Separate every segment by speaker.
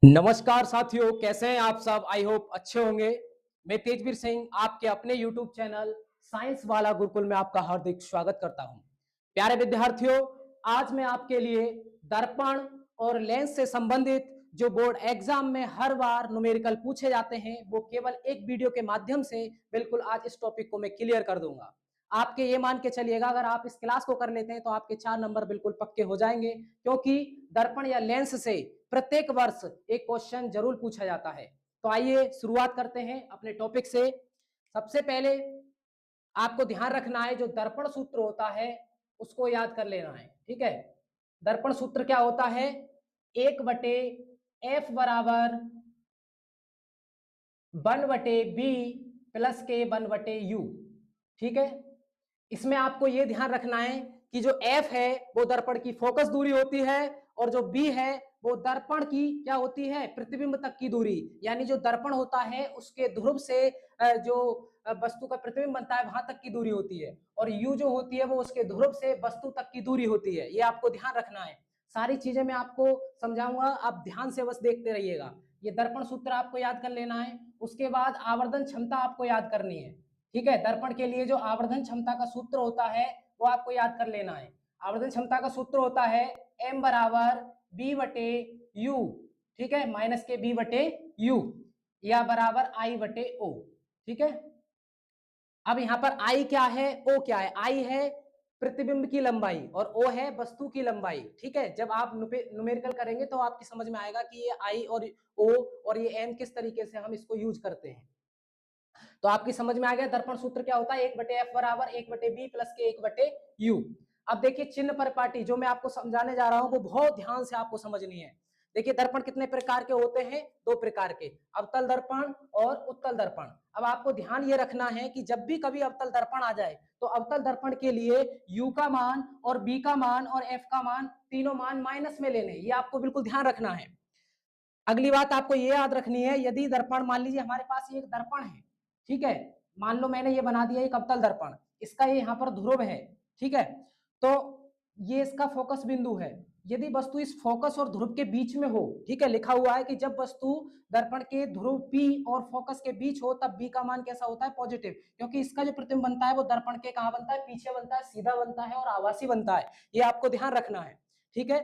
Speaker 1: नमस्कार साथियों, कैसे हैं आप सब। आई होप अच्छे होंगे। मैं तेजवीर सिंह आपके अपने YouTube चैनल साइंस वाला गुरुकुल में आपका हार्दिक स्वागत करता हूं। प्यारे विद्यार्थियों, आज मैं आपके लिए दर्पण और लेंस से संबंधित जो बोर्ड एग्जाम में हर बार न्यूमेरिकल पूछे जाते हैं वो केवल एक वीडियो के माध्यम से बिल्कुल आज इस टॉपिक को मैं क्लियर कर दूंगा। आपके ये मान के चलिएगा, अगर आप इस क्लास को कर लेते हैं तो आपके 4 नंबर बिल्कुल पक्के हो जाएंगे, क्योंकि दर्पण या लेंस से प्रत्येक वर्ष एक क्वेश्चन जरूर पूछा जाता है। तो आइए शुरुआत करते हैं अपने टॉपिक से। सबसे पहले आपको ध्यान रखना है, जो दर्पण सूत्र होता है उसको याद कर लेना है। ठीक है, दर्पण सूत्र क्या होता है? 1/f बराबर 1/b प्लस के 1/u। ठीक है, इसमें आपको ये ध्यान रखना है कि जो f है वो दर्पण की फोकस दूरी होती है और जो b है वो दर्पण की क्या होती है? प्रतिबिंब तक की दूरी। यानी जो दर्पण होता है उसके ध्रुव से जो वस्तु का प्रतिबिंब बनता है वहां तक की दूरी होती है, और u जो होती है वो उसके ध्रुव से वस्तु तक की दूरी होती है। ये आपको ध्यान रखना है। सारी चीजें मैं आपको समझाऊंगा, आप ध्यान से बस देखते रहिएगा। ये दर्पण सूत्र आपको याद कर लेना है। उसके बाद आवर्धन क्षमता आपको याद करनी है। ठीक है, दर्पण के लिए जो आवर्धन क्षमता का सूत्र होता है वो आपको याद कर लेना है। आवर्धन क्षमता का सूत्र होता है m बराबर b/u। ठीक है, माइनस के b/u या बराबर I/o। ठीक है, अब यहाँ पर I क्या है, O क्या है? I है प्रतिबिंब की लंबाई और O है वस्तु की लंबाई। ठीक है, जब आप न्यूमेरिकल करेंगे तो आपकी समझ में आएगा कि ये I और O और ये M किस तरीके से हम इसको यूज करते हैं। तो आपकी समझ में आ गया दर्पण सूत्र क्या होता है? 1/f बराबर 1/b प्लस के 1/u। अब देखिए चिन्ह पर पाटी जो मैं आपको समझाने जा रहा हूं वो बहुत ध्यान से आपको समझनी है। देखिए दर्पण कितने प्रकार के होते हैं? 2 प्रकार के, अवतल दर्पण और उत्तल दर्पण। अब आपको ध्यान ये रखना है कि जब भी कभी अवतल दर्पण आ जाए तो अवतल दर्पण के लिए u का मान और b का मान और f का मान, तीनों मान माइनस में लेने, ये आपको बिल्कुल ध्यान रखना है। अगली बात आपको ये याद रखनी है, यदि दर्पण, मान लीजिए हमारे पास ये एक दर्पण है। ठीक है, मान लो मैंने ये बना दिया एक अवतल दर्पण, इसका ये यहाँ पर ध्रुव है। ठीक है, तो ये इसका फोकस बिंदु है। यदि वस्तु इस फोकस और ध्रुव के बीच में हो, ठीक है, लिखा हुआ है कि जब वस्तु दर्पण के ध्रुव P और फोकस के बीच हो तब B का मान कैसा होता है? पॉजिटिव, क्योंकि इसका जो प्रतिबिंब बनता है वो दर्पण के कहाँ बनता है? पीछे बनता है, सीधा बनता है और आभासी बनता है। ये आपको ध्यान रखना है। ठीक है,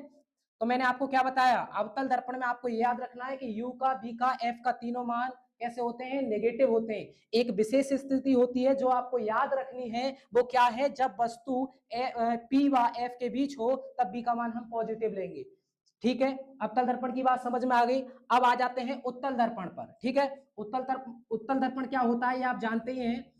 Speaker 1: तो मैंने आपको क्या बताया? अवतल दर्पण में आपको याद रखना है कि u का, b का, f का तीनों मान कैसे होते हैं? नेगेटिव होते हैं। एक विशेष स्थिति होती है जो आपको याद रखनी है, वो क्या है? जब वस्तु p व f के बीच हो तब b का मान हम पॉजिटिव लेंगे। ठीक है, अवतल दर्पण की बात समझ में आ गई। अब आ जाते हैं उत्तल दर्पण पर। ठीक है, उत्तल दर्पण क्या होता है ये आप जानते ही हैं।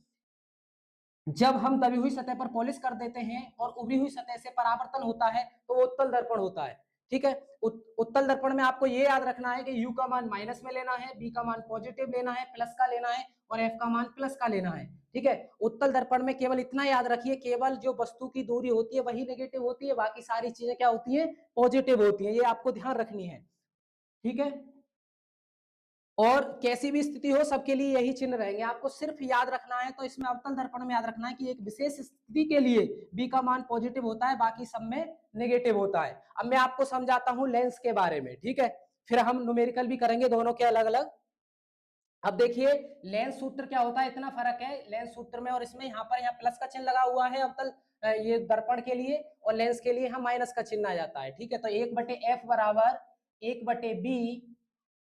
Speaker 1: जब हम दबी हुई सतह पर पॉलिश कर देते हैं और उभरी हुई सतह से परावर्तन होता है तो वो उत्तल दर्पण होता है। ठीक है, उत्तल दर्पण में आपको ये याद रखना है कि u का मान माइनस में लेना है, b का मान पॉजिटिव लेना है, प्लस का लेना है, और f का मान प्लस का लेना है। ठीक है, उत्तल दर्पण में केवल इतना याद रखिए, केवल जो वस्तु की दूरी होती है वही नेगेटिव होती है, बाकी सारी चीजें क्या होती है? पॉजिटिव होती है। ये आपको ध्यान रखनी है। ठीक है, और कैसी भी स्थिति हो सबके लिए यही चिन्ह रहेंगे। आपको सिर्फ याद रखना है, तो इसमें अवतल दर्पण में याद रखना है कि एक विशेष स्थिति के लिए b का मान पॉजिटिव होता है, बाकी सब में नेगेटिव होता है। अब मैं आपको समझाता हूं लेंस के बारे में। ठीक है, फिर हम न्यूमेरिकल भी करेंगे दोनों के अलग अलग। अब देखिए लेंस सूत्र क्या होता है, इतना फर्क है लेंस सूत्र में और इसमें। यहाँ पर यहाँ प्लस का चिन्ह लगा हुआ है अवतल ये दर्पण के लिए, और लेंस के लिए हम माइनस का चिन्ह आ जाता है। ठीक है, तो 1/f बराबर 1/b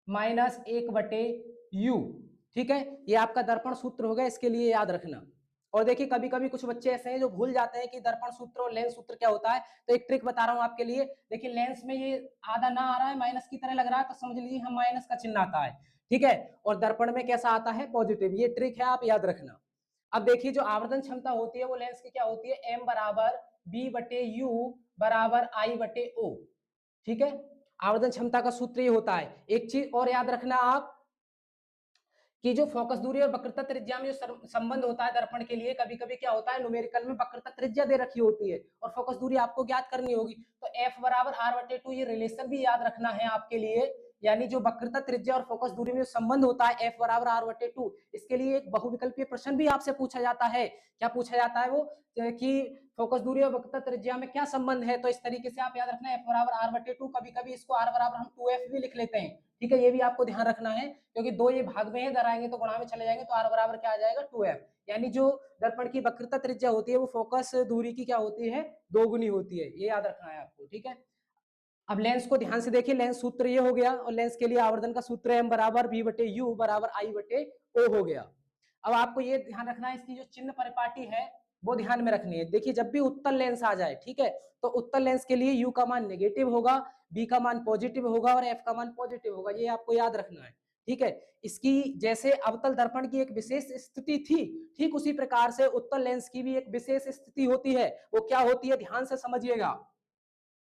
Speaker 1: माइनस 1/u। ठीक है, ये आपका दर्पण सूत्र होगा, इसके लिए याद रखना। और देखिए कभी कभी कुछ बच्चे ऐसे हैं जो भूल जाते हैं कि दर्पण सूत्र और लेंस सूत्र क्या होता है, तो एक ट्रिक बता रहा हूं आपके लिए। देखिए लेंस में ये आधा ना आ रहा है, माइनस की तरह लग रहा है, तो समझ लीजिए हम माइनस का चिन्ह आता है। ठीक है, और दर्पण में कैसा आता है? पॉजिटिव। ये ट्रिक है, आप याद रखना। अब देखिए जो आवर्धन क्षमता होती है वो लेंस की क्या होती है? m बराबर b/u बराबर I/o। ठीक है, आवर्धन क्षमता का सूत्र ये होता है। एक चीज और याद रखना आप कि जो फोकस दूरी और वक्रता त्रिज्या में जो संबंध होता है दर्पण के लिए, कभी कभी क्या होता है न्यूमेरिकल में वक्रता त्रिज्या दे रखी होती है और फोकस दूरी आपको ज्ञात करनी होगी, तो f बराबर r/2 ये रिलेशन भी याद रखना है आपके लिए यानी जो वक्रता त्रिज्या और फोकस दूरी में संबंध होता है एफ बराबर आर बटे टू, इसके लिए एक बहुविकल्पीय प्रश्न भी आपसे पूछा जाता है। क्या पूछा जाता है वो कि फोकस दूरी और वक्रता त्रिज्या में क्या संबंध है। तो इस तरीके से आप याद रखना एफ बराबर आर बटे टू, कभी कभी इसको आर बराबर हम 2f भी लिख लेते हैं, ठीक है, ये भी आपको ध्यान रखना है क्योंकि दो ये भाग में है, इधर आएंगे तो गुणा में चले जाएंगे, तो आर बराबर क्या आ जाएगा 2f, यानी जो दर्पण की वक्रता त्रिज्या होती है वो फोकस दूरी की क्या होती है, दोगुनी होती है, ये याद रखना है आपको, ठीक है। अब लेंस को ध्यान से देखिए, लेंस सूत्र ये हो गया और लेंस के लिए आवर्धन का सूत्र है m बराबर b बटे u बराबर i बटे o हो गया। अब आपको ये ध्यान रखना है इसकी जो चिन्ह परिपाटी है वो ध्यान में रखनी है। देखिए जब भी उत्तल लेंस आ जाए, ठीक है, तो उत्तल लेंस के लिए u का मान नेगेटिव होगा, b का मान पॉजिटिव होगा और f का मान पॉजिटिव होगा, ये आपको याद रखना है, ठीक है। इसकी जैसे अवतल दर्पण की एक विशेष स्थिति थी, ठीक उसी प्रकार से उत्तल लेंस की भी एक विशेष स्थिति होती है। वो क्या होती है, ध्यान से समझिएगा।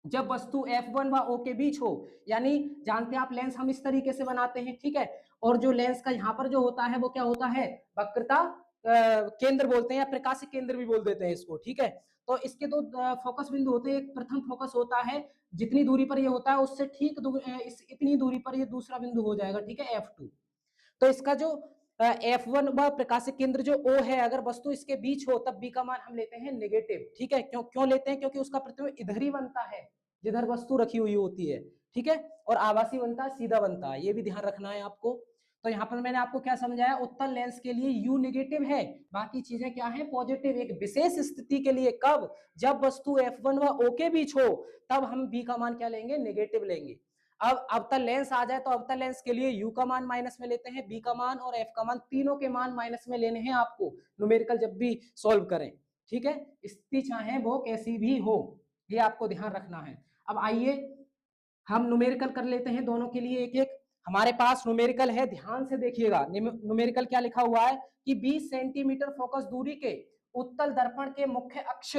Speaker 1: जब वस्तु F1 व O के बीच हो, यानी जानते हैं आप लेंस हम इस तरीके से बनाते हैं, ठीक है, और जो लेंस का यहाँ पर जो होता है वो क्या होता है, वक्रता केंद्र बोलते हैं या प्रकाशिक केंद्र भी बोल देते हैं इसको, ठीक है। तो इसके दो फोकस बिंदु होते हैं, एक प्रथम फोकस होता है, जितनी दूरी पर ये होता है उससे ठीक इतनी दूरी पर ये दूसरा बिंदु हो जाएगा, ठीक है, F2। तो इसका जो F1 व प्रकाशिक केंद्र जो O है, अगर वस्तु इसके बीच हो तब B का मान हम लेते हैं नेगेटिव, ठीक है। क्यों लेते हैं, क्योंकि उसका प्रतिबिंब इधर ही बनता है जिधर वस्तु रखी हुई होती है, ठीक है, और आभासी बनता है, सीधा बनता है, ये भी ध्यान रखना है आपको। तो यहाँ पर मैंने आपको क्या समझाया, उत्तल लेंस के लिए U नेगेटिव है, बाकी चीजें क्या है, पॉजिटिव। एक विशेष स्थिति के लिए कब, जब वस्तु F1 व O के बीच हो तब हम B का मान क्या लेंगे, नेगेटिव लेंगे। अब अवतल लेंस आ जाए तो अवतल लेंस के लिए u का मान माइनस में लेते हैं, b का मान और f का मान, तीनों के मान माइनस में लेने हैं आपको न्यूमेरिकल जब भी सॉल्व करें, ठीक है, स्थिति चाहे वो कैसी भी हो, ये आपको ध्यान रखना है। अब आइए हम न्यूमेरिकल कर लेते हैं दोनों के लिए एक एक। हमारे पास न्यूमेरिकल है, ध्यान से देखिएगा, न्यूमेरिकल क्या लिखा हुआ है कि 20 सेंटीमीटर फोकस दूरी के उत्तल दर्पण के मुख्य अक्ष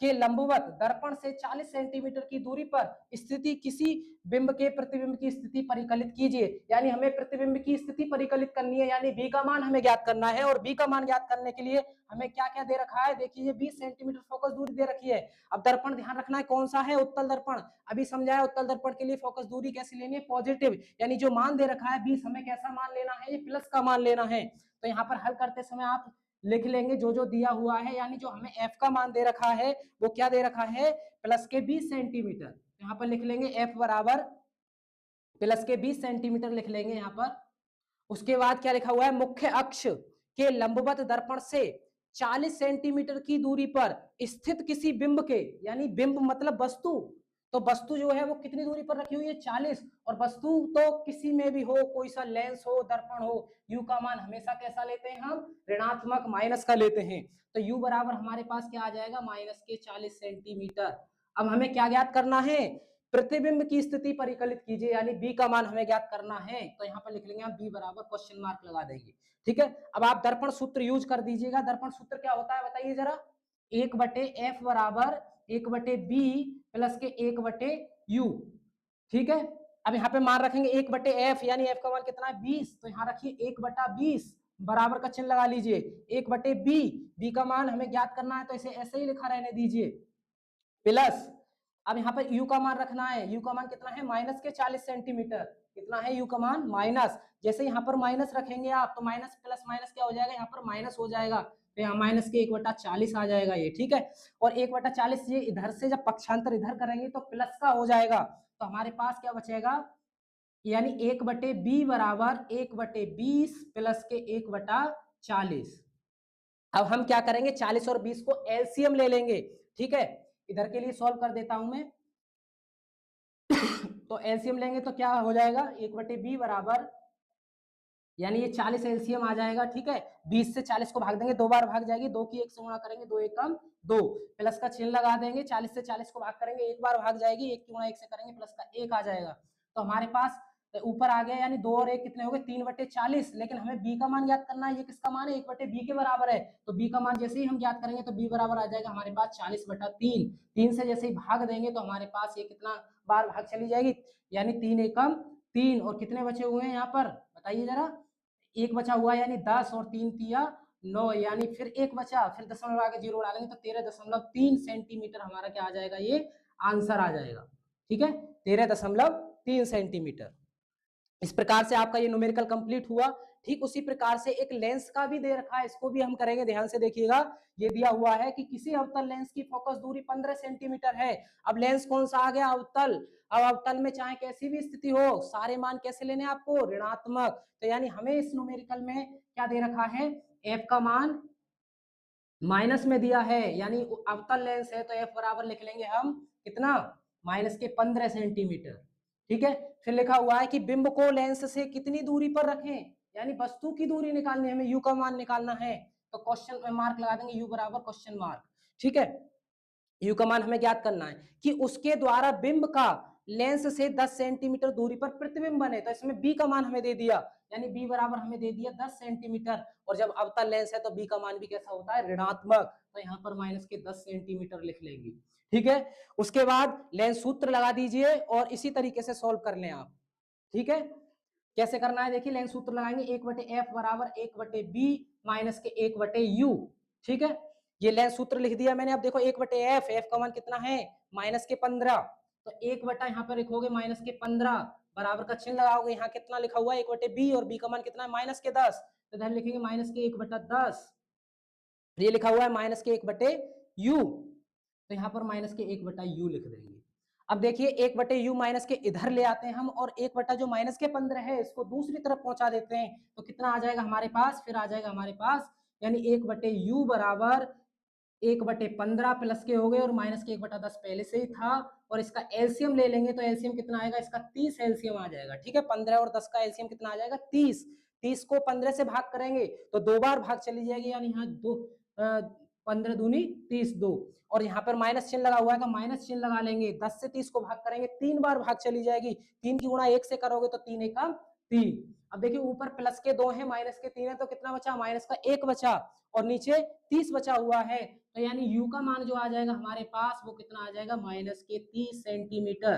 Speaker 1: के लंबवत दर्पण से 40 सेंटीमीटर की दूरी पर स्थिति किसी बिंब के प्रतिबिंब की स्थिति परिकलित कीजिए। यानी हमें प्रतिबिंब की स्थिति परिकलित करनी है, यानी b का मान हमें ज्ञात करना है, और b का मान ज्ञात करने के लिए हमें क्या क्या दे रखा है, देखिए 20 सेंटीमीटर फोकस दूरी दे रखी है। अब दर्पण ध्यान रखना है कौन सा है, उत्तल दर्पण। अभी समझाया उत्तल दर्पण के लिए फोकस दूरी कैसे लेनी है, पॉजिटिव, यानी जो मान दे रखा है 20, हमें कैसा मान लेना है, ये प्लस का मान लेना है। तो यहाँ पर हल करते समय आप लिख लेंगे जो जो दिया हुआ है, यानी जो हमें f का मान दे रखा है वो क्या दे रखा है, प्लस के 20 सेंटीमीटर। यहाँ पर लिख लेंगे f बराबर प्लस के 20 सेंटीमीटर लिख लेंगे यहाँ पर। उसके बाद क्या लिखा हुआ है, मुख्य अक्ष के लंबवत दर्पण से 40 सेंटीमीटर की दूरी पर स्थित किसी बिंब के, यानी बिंब मतलब वस्तु, तो वस्तु जो है वो कितनी दूरी पर रखी हुई है, 40, और वस्तु तो किसी में भी हो, कोई सा लेंस हो, दर्पण हो, u का मान हमेशा कैसा लेते हैं हम, ऋणात्मक माइनस का लेते हैं। तो u बराबर हमारे पास क्या आ जाएगा, माइनस के 40 सेंटीमीटर। अब हमें क्या ज्ञात करना है, प्रतिबिंब की स्थिति परिकलित कीजिए, यानी b का मान हमें ज्ञात करना है। तो यहाँ पर लिख लेंगे हम b बराबर क्वेश्चन मार्क लगा देंगे, ठीक है। अब आप दर्पण सूत्र यूज कर दीजिएगा। दर्पण सूत्र क्या होता है बताइए जरा, 1/f बराबर 1/b प्लस के 1/u, ठीक है। अब यहाँ पे मान रखेंगे 1/f, यानी f का मान कितना है 20, तो यहाँ रखिए 1/20 बराबर का चिन्ह लगा लीजिए, 1/b, b का मान हमें ज्ञात करना है तो इसे ऐसे ही लिखा रहने दीजिए, प्लस अब यहाँ पर u का मान रखना है, u का मान कितना है, माइनस के 40 सेंटीमीटर, कितना है u का मान, माइनस। जैसे यहाँ पर माइनस रखेंगे आप तो माइनस प्लस माइनस क्या हो जाएगा, यहाँ पर माइनस हो जाएगा, तो यहाँ माइनस के 1/40 आ जाएगा ये, ठीक है। और 1/40 ये इधर से जब पक्षांतर इधर करेंगे तो प्लस का हो जाएगा, तो हमारे पास क्या बचेगा, यानी 1/b बराबर 1/20 प्लस के 1/40। अब हम क्या करेंगे, 40 और 20 को एलसीएम ले लेंगे, ठीक है। इधर के लिए सॉल्व कर देता हूं मैं तो एलसीएम लेंगे तो क्या हो जाएगा, 1/b बराबर, यानी ये 40 एलसीएम आ जाएगा, ठीक है। 20 से 40 को भाग देंगे, दो बार भाग जाएगी, 2 की 1 से गुणा करेंगे, 2 1 कम 2, प्लस का चिन्ह लगा देंगे, 40 से 40 को भाग करेंगे, एक बार भाग जाएगी, 1 की गुणा 1 से करेंगे, प्लस का 1 आ जाएगा। तो हमारे पास ऊपर आ गया, यानी 2 और 1 कितने हो गए, 3/40। लेकिन हमें b का मान ज्ञात करना है, ये किसका मान है, 1/b के बराबर है, तो b का मान जैसे ही हम ज्ञात करेंगे तो b बराबर आ जाएगा हमारे पास 40/3। 3 से जैसे ही भाग देंगे तो हमारे पास ये कितना बार भाग चली जाएगी, यानी 3 एकम 3, और कितने बचे हुए हैं यहाँ पर बताइए जरा, 1 बचा हुआ है, यानी 10, और 3 तिया 9, यानी फिर 1 बचा, फिर दशमलव आगे 0 डालेंगे तो 13.3 सेंटीमीटर हमारा क्या आ जाएगा, ये आंसर आ जाएगा, ठीक है, 13.3 सेंटीमीटर। इस प्रकार से आपका ये न्यूमेरिकल कंप्लीट हुआ। ठीक उसी प्रकार से एक लेंस का भी दे रखा है, इसको भी हम करेंगे, ध्यान से देखिएगा। ये दिया हुआ है कि किसी अवतल लेंस की फोकस दूरी 15 सेंटीमीटर है। अब लेंस कौन सा आ गया? अवतल। अब अवतल में चाहे कैसी भी स्थिति हो, सारे मान कैसे लेने आपको? ऋणात्मक। तो यानी हमें इस न्यूमेरिकल में क्या दे रखा है? एफ का मान माइनस में दिया है, यानी अवतल लेंस है तो एफ बराबर लिख लेंगे हम कितना? माइनस के 15 सेंटीमीटर। ठीक है, फिर लिखा हुआ है कि बिंब को लेंस से कितनी दूरी पर रखें, यानी वस्तु की दूरी निकालनी है, हमें यू का मान निकालना है। तो क्वेश्चन में मार्क लगा देंगे, यू बराबर क्वेश्चन मार्क। ठीक है, यू का मान हमें ज्ञात करना है कि उसके द्वारा बिंब का लेंस से 10 सेंटीमीटर दूरी पर प्रतिबिंब बने। तो इसमें बी का मान हमें दे दिया, यानी बी बराबर हमें दे दिया 10 सेंटीमीटर। और जब अवतल लेंस है तो बी का मान भी कैसा होता है? ऋणात्मक। तो यहाँ पर माइनस के 10 सेंटीमीटर लिख लेंगे। ठीक है, उसके बाद लेंस सूत्र लगा दीजिए और इसी तरीके से सॉल्व कर लें आप। ठीक है, कैसे करना है? देखिए, लेंस सूत्र लगाएंगे, 1/f बराबर 1/b माइनस के 1/u। ठीक है, ये लेंस सूत्र लिख दिया मैंने। अब देखो 1/f, f का मान कितना है? माइनस के 15। तो 1 बटा यहाँ पर लिखोगे माइनस के 15, बराबर का चिन्ह लगाओगे, यहाँ कितना लिखा हुआ है? 1/b, और b का मान कितना है? माइनस के 10। तो इधर लिखेंगे माइनस के 1/10। ये लिखा हुआ है माइनस के 1/u, तो यहाँ पर माइनस के 1/u लिख देंगे। अब देखिए 1/u माइनस के इधर ले आते हैं हम, और 1 जो माइनस के 15 है इसको दूसरी तरफ पहुंचा देते हैं, तो कितना आ जाएगा हमारे पास? फिर आ जाएगा हमारे पास, यानी 1/u बराबर 1/15 प्लस के हो गए, और माइनस के 1/10 पहले से ही था। और इसका एलसीएम ले लेंगे तो एलसीएम कितना आएगा? इसका 30 एलसीएम आ जाएगा। ठीक है, 15 और 10 का एलसीएम कितना आ जाएगा? 30। 30 को 15 से भाग करेंगे तो 2 बार भाग चली जाएगी, यानी यहाँ 15 दूनी 30, 2, और यहाँ पर माइनस चिन्ह लगा हुआ है तो माइनस चिन्ह लगा लेंगे। 10 से 30 को भाग करेंगे, 3 बार भाग चली जाएगी। 3 की गुणा 1 से करोगे तो 3 एकम 3। अब देखिए ऊपर प्लस के 2 है, माइनस के 3 है, तो कितना बचा? माइनस का 1 बचा, और नीचे 30 बचा हुआ है। तो यानी यू का मान जो आ जाएगा हमारे पास वो कितना आ जाएगा? माइनस के 30 सेंटीमीटर।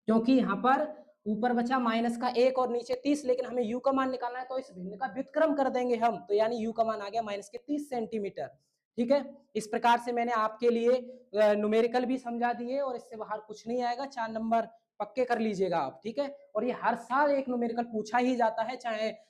Speaker 1: क्योंकि यहाँ पर ऊपर बचा माइनस का 1 और नीचे 30, लेकिन हमें यू का मान निकालना है तो इस भिन्न का व्युत्क्रम कर देंगे हम, तो यानी यू का मान आ गया माइनस के 30 सेंटीमीटर। ठीक है, इस प्रकार से मैंने आपके लिए न्यूमेरिकल भी समझा दिए, और इससे बाहर कुछ नहीं आएगा। 4 नंबर पक्के कर लीजिएगा आप। ठीक है, और ये हर साल एक न्यूमेरिकल पूछा ही जाता है, चाहे